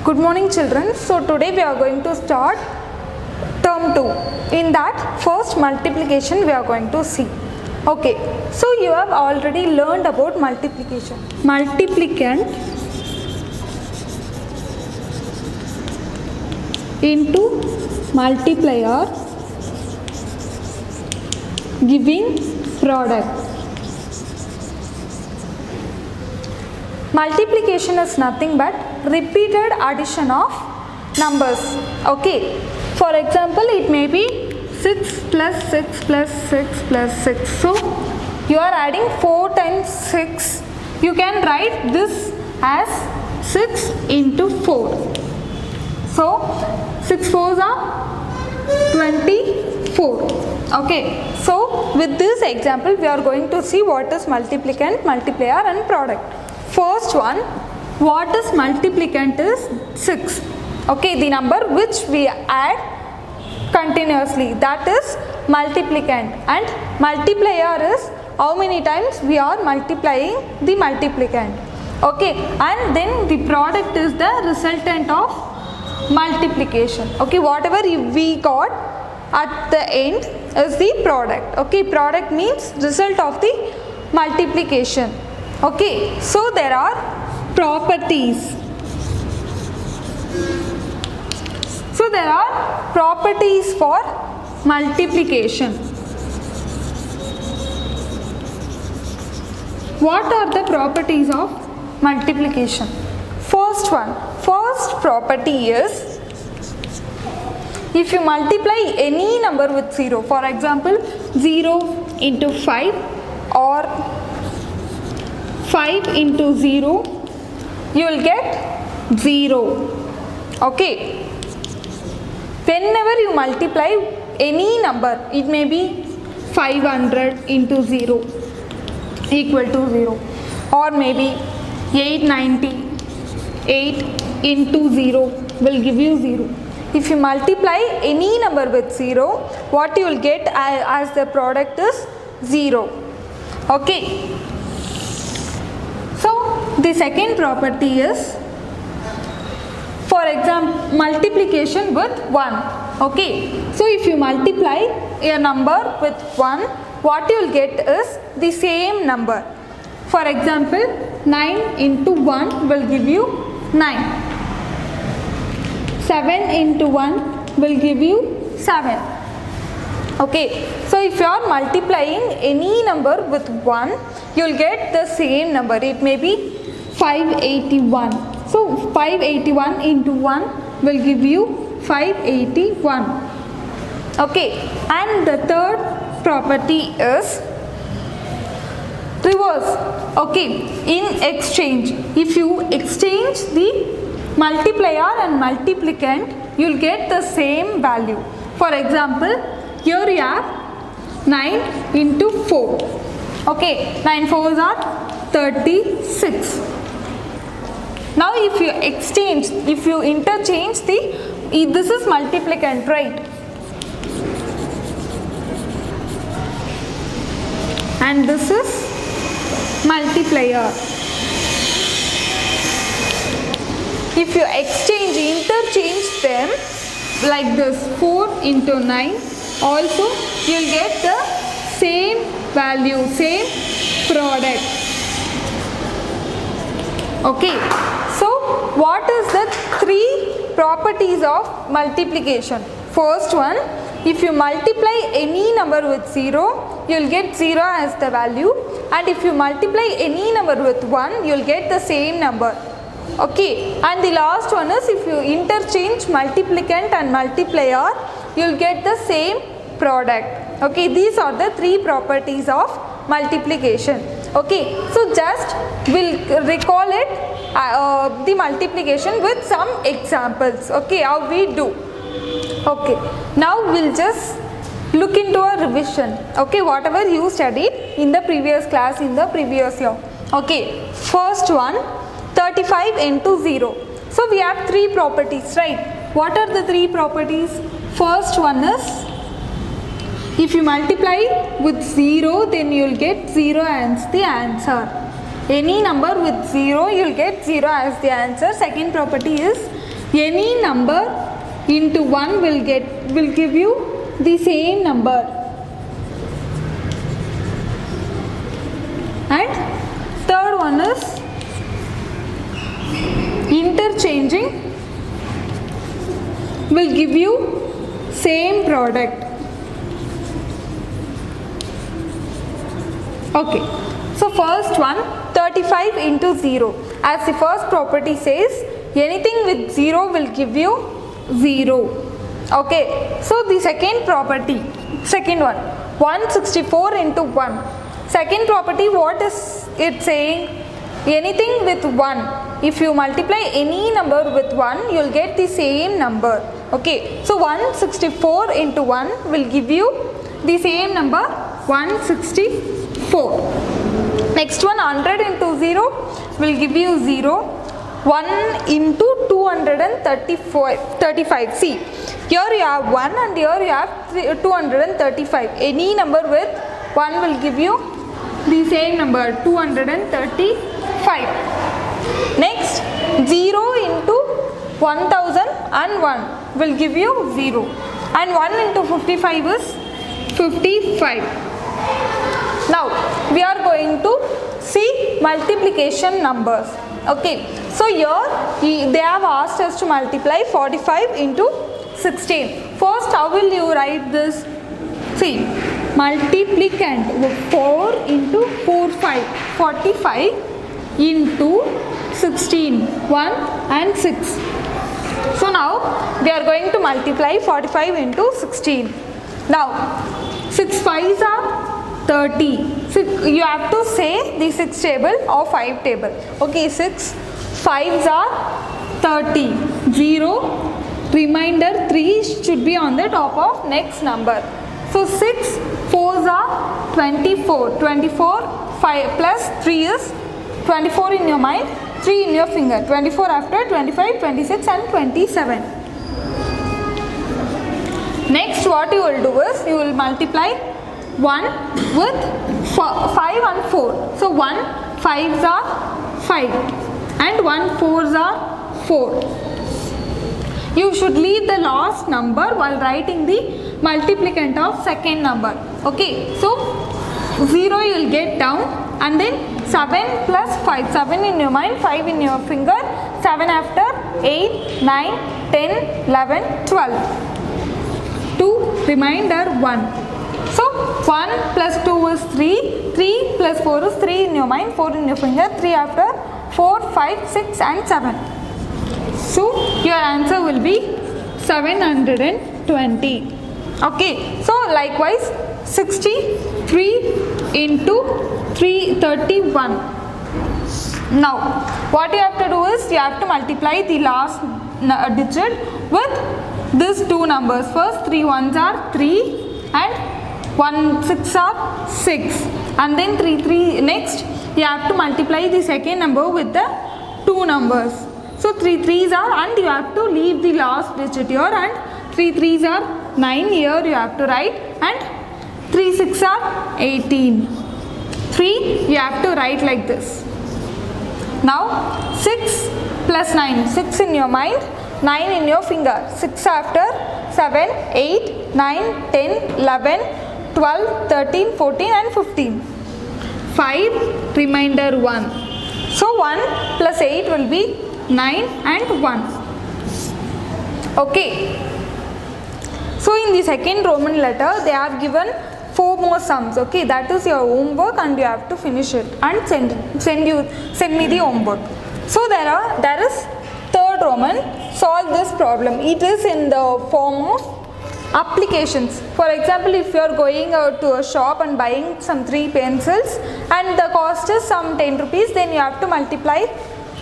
Good morning children. So today we are going to start term 2. In that first multiplication we are going to see. Okay. So you have already learned about multiplication. Multiplicand into multiplier giving product. Multiplication is nothing but repeated addition of numbers. Okay. For example, it may be 6 plus 6 plus 6 plus 6. So, you are adding 4 times 6. You can write this as 6 into 4. So, 6 4s are 24. Okay. So, with this example, we are going to see what is multiplicand, multiplier and product. First one, what is multiplicand is 6. Okay, the number which we add continuously, that is multiplicand, and multiplier is how many times we are multiplying the multiplicand. Okay, and then the product is the resultant of multiplication. Okay, whatever we got at the end is the product. Okay, product means result of the multiplication. Okay, so there are properties. So there are properties for multiplication. What are the properties of multiplication? First one, first property is if you multiply any number with 0, for example 0 into 5 or 5 into 0, you will get 0. Okay. Whenever you multiply any number, it may be 500 into 0 equal to 0, or maybe 898 into 0 will give you 0. If you multiply any number with 0, what you will get as the product is 0. Okay. So, the second property is, for example, multiplication with 1. Okay. So, if you multiply a number with 1, what you will get is the same number. For example, 9 into 1 will give you 9. 7 into 1 will give you 7. Okay. So, if you are multiplying any number with 1, you will get the same number. It may be 581. So, 581 into 1 will give you 581. Okay. And the third property is reverse. Okay. In exchange, if you exchange the multiplier and multiplicand, you will get the same value. For example, here you have 9 into 4. Okay, 9 4s are 36. Now if you exchange, if you interchange this is multiplicand, right? And this is multiplier. If you interchange them like this, 4 into 9, also you will get the same value, same product. Okay. So, what is the three properties of multiplication? First one, if you multiply any number with 0, you will get 0 as the value, and if you multiply any number with 1, you will get the same number. Okay. And the last one is if you interchange multiplicand and multiplier, you will get the same product. Okay. These are the three properties of multiplication. Okay. So, just we'll recall it the multiplication with some examples. Okay. How we do. Okay. Now, we'll just look into a revision. Okay. Whatever you studied in the previous class, in the previous year. Okay. First one, 35 into 0. So, we have three properties, right? What are the three properties? First one is, if you multiply with 0, then you will get 0 as the answer. Any number with 0, you will get 0 as the answer. Second property is, Any number into 1 will give you the same number. And third one is interchanging will give you same product. Okay, so first one, 35 into 0. As the first property says, anything with 0 will give you 0. Okay, so the second property, second one, 164 into 1. Second property, what is it saying? Anything with 1. If you multiply any number with 1, you will get the same number. Okay, so 164 into 1 will give you the same number, 164. Next one, 100 into 0 will give you 0. 1 into 235. See, here you have 1 and here you have 235. Any number with 1 will give you the same number, 235. Next, 0 into 1001 will give you 0. And 1 into 55 is 55. Now, we are going to see multiplication numbers. Okay, so here they have asked us to multiply 45 into 16. First, how will you write this? See, multiplicand 4 into 45 into 16, 1 and 6. So now we are going to multiply 45 into 16. Now 6 5s are 30. So you have to say the 6 table or 5 table. Okay, 6 5s are 30. 0, remainder 3 should be on the top of next number. So 6 4s are 24. 24 5 plus 3 is 24 in your mind, 3 in your finger. 24 after 25, 26 and 27. Next what you will do is you will multiply 1 with 5 and 4. So 1 5s are 5 and 1 4s are 4. You should leave the last number while writing the multiplicand of second number. Okay, so 0 you will get down and then 7 plus 5. 7 in your mind, 5 in your finger. 7 after 8, 9, 10, 11, 12. 2, remainder 1. So 1 plus 2 is 3. 3 plus 4 is 3 in your mind, 4 in your finger. 3 after 4, 5, 6 and 7. So your answer will be 720. Okay, so likewise 63 into 331. Now what you have to do is you have to multiply the last digit with these two numbers. First 3 1s are 3 and 1 6 are 6, and then 3 3. Next you have to multiply the second number with the two numbers. So 3 3s are, and you have to leave the last digit here, and 3 3s are 9 here you have to write, and 3 6 are 18. 3 you have to write like this. Now 6 plus 9, 6 in your mind, 9 in your finger. 6 after 7, 8, 9, 10, 11, 12, 13, 14 and 15. 5, remainder 1. So 1 plus 8 will be 9 and 1. Okay. So in the second Roman letter they have given 4 more sums. Okay, that is your homework and you have to finish it and send me the homework. So there is third Roman, solve this problem. It is in the form of applications. For example, if you are going out to a shop and buying some 3 pencils and the cost is some 10 rupees, then you have to multiply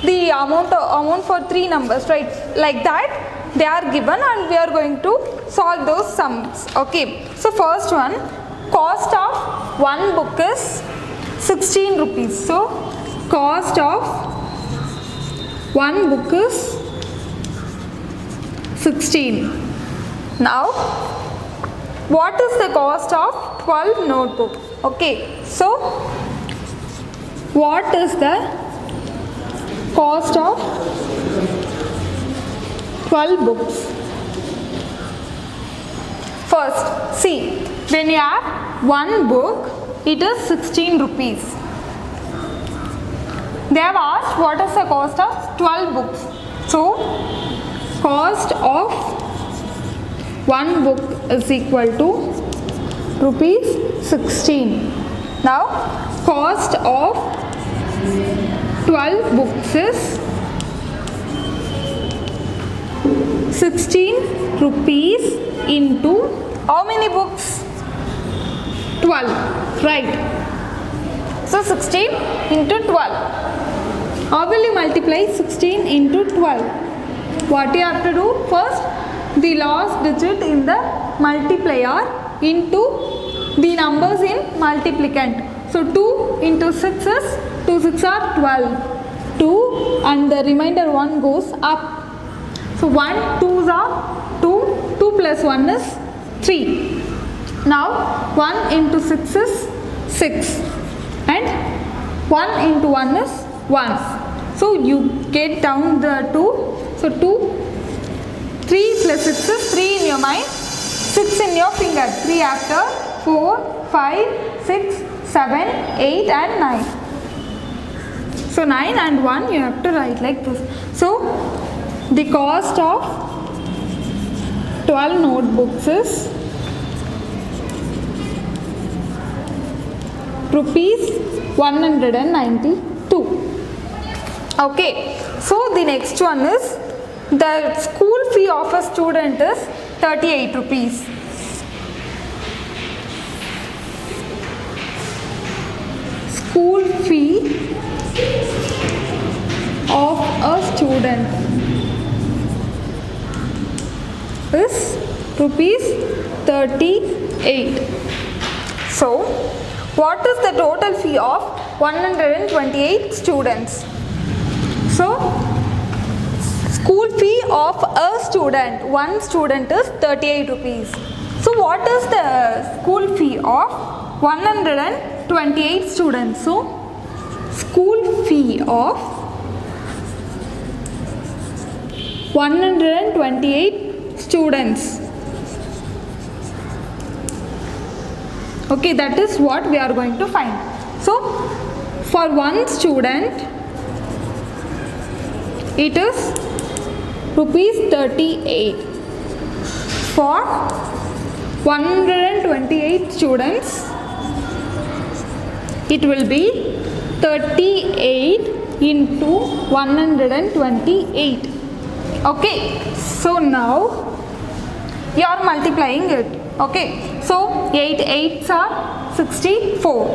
the amount for 3 numbers, right? Like that they are given and we are going to solve those sums. Okay, so first one, cost of one book is 16 rupees. So cost of one book is 16. Now what is the cost of 12 notebooks? Okay, so what is the cost of 12 books. First, see, when you have one book, it is 16 rupees. They have asked what is the cost of 12 books. So, cost of one book is equal to rupees 16. Now, cost of 12 books is 16 rupees into how many books? 12, right? So 16 into 12. How will you multiply 16 into 12? What you have to do? First, the last digit in the multiplier into the numbers in multiplicand. So 2 into 6 is 2 6 are 12. 2 and the remainder 1 goes up. So 1 2s are 2. 2 plus 1 is 3. Now 1 into 6 is 6 and 1 into 1 is 1. So you get down the 2. So 2, 3 plus 6 is 3 in your mind, 6 in your finger, 3 after, 4, 5, 6, 7, 8 and 9. So 9 and 1 you have to write like this. So the cost of 12 notebooks is rupees 192. Okay, so the next one is the school fee of a student is 38 rupees. School fee of a student is rupees 38. So, what is the total fee of 128 students? So, school fee of a student, one student is 38 rupees. So, what is the school fee of 128 students? So, school fee of 128 students. Okay, that is what we are going to find. So, for one student, it is rupees 38. For 128 students, it will be 38 into 128. Okay, so now you are multiplying it. Okay, so 8 8s are 64.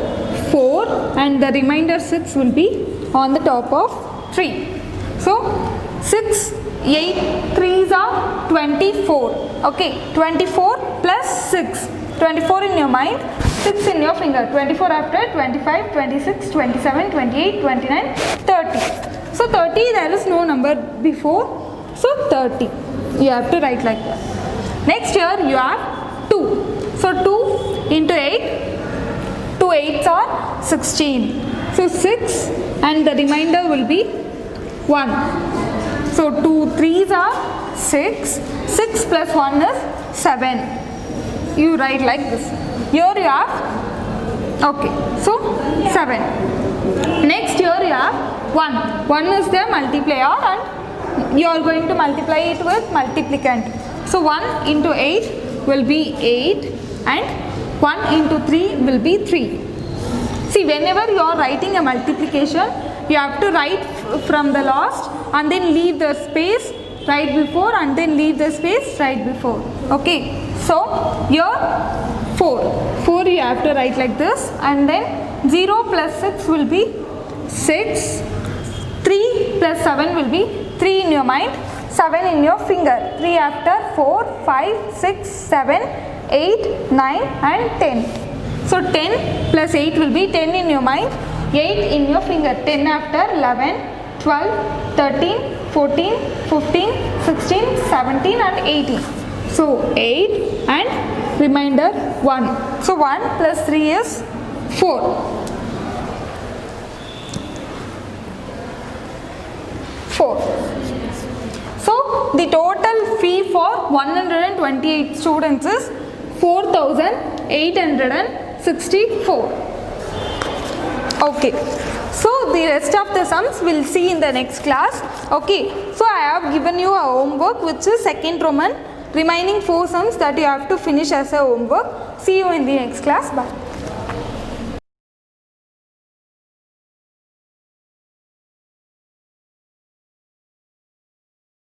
4 and the remainder 6 will be on the top of 3. So 6, 8, 3s are 24. Okay, 24 plus 6. 24 in your mind, 6 in your finger. 24 after, 25, 26, 27, 28, 29, 30. So 30 there is no number before. So 30. You have to write like that. Next here you have 2. So 2 into 8. 2 8s are 16. So 6 and the remainder will be 1. So 2 3s are 6. 6 plus 1 is 7. You write like this. Here you have, okay, so 7. Next here you have 1. 1 is the multiplier and you are going to multiply it with multiplicand. So 1 into 8 will be 8 and 1 into 3 will be 3. See, whenever you are writing a multiplication, you have to write from the last and then leave the space right before and then leave the space right before. Okay, so here 4. 4 you have to write like this and then 0 plus 6 will be 6. 3 plus 7 will be 3 in your mind, 7 in your finger. 3 after, 4, 5, 6, 7, 8, 9 and 10. So 10 plus 8 will be 10 in your mind, 8 in your finger. 10 after, 11, 12, 13, 14, 15, 16, 17 and 18. So 8 and remainder 1. So 1 plus 3 is 4. 4. So the total 128 students is 4864. Okay, so the rest of the sums we'll see in the next class. Okay, so I have given you a homework which is second Roman, remaining 4 sums that you have to finish as a homework. See you in the next class. Bye.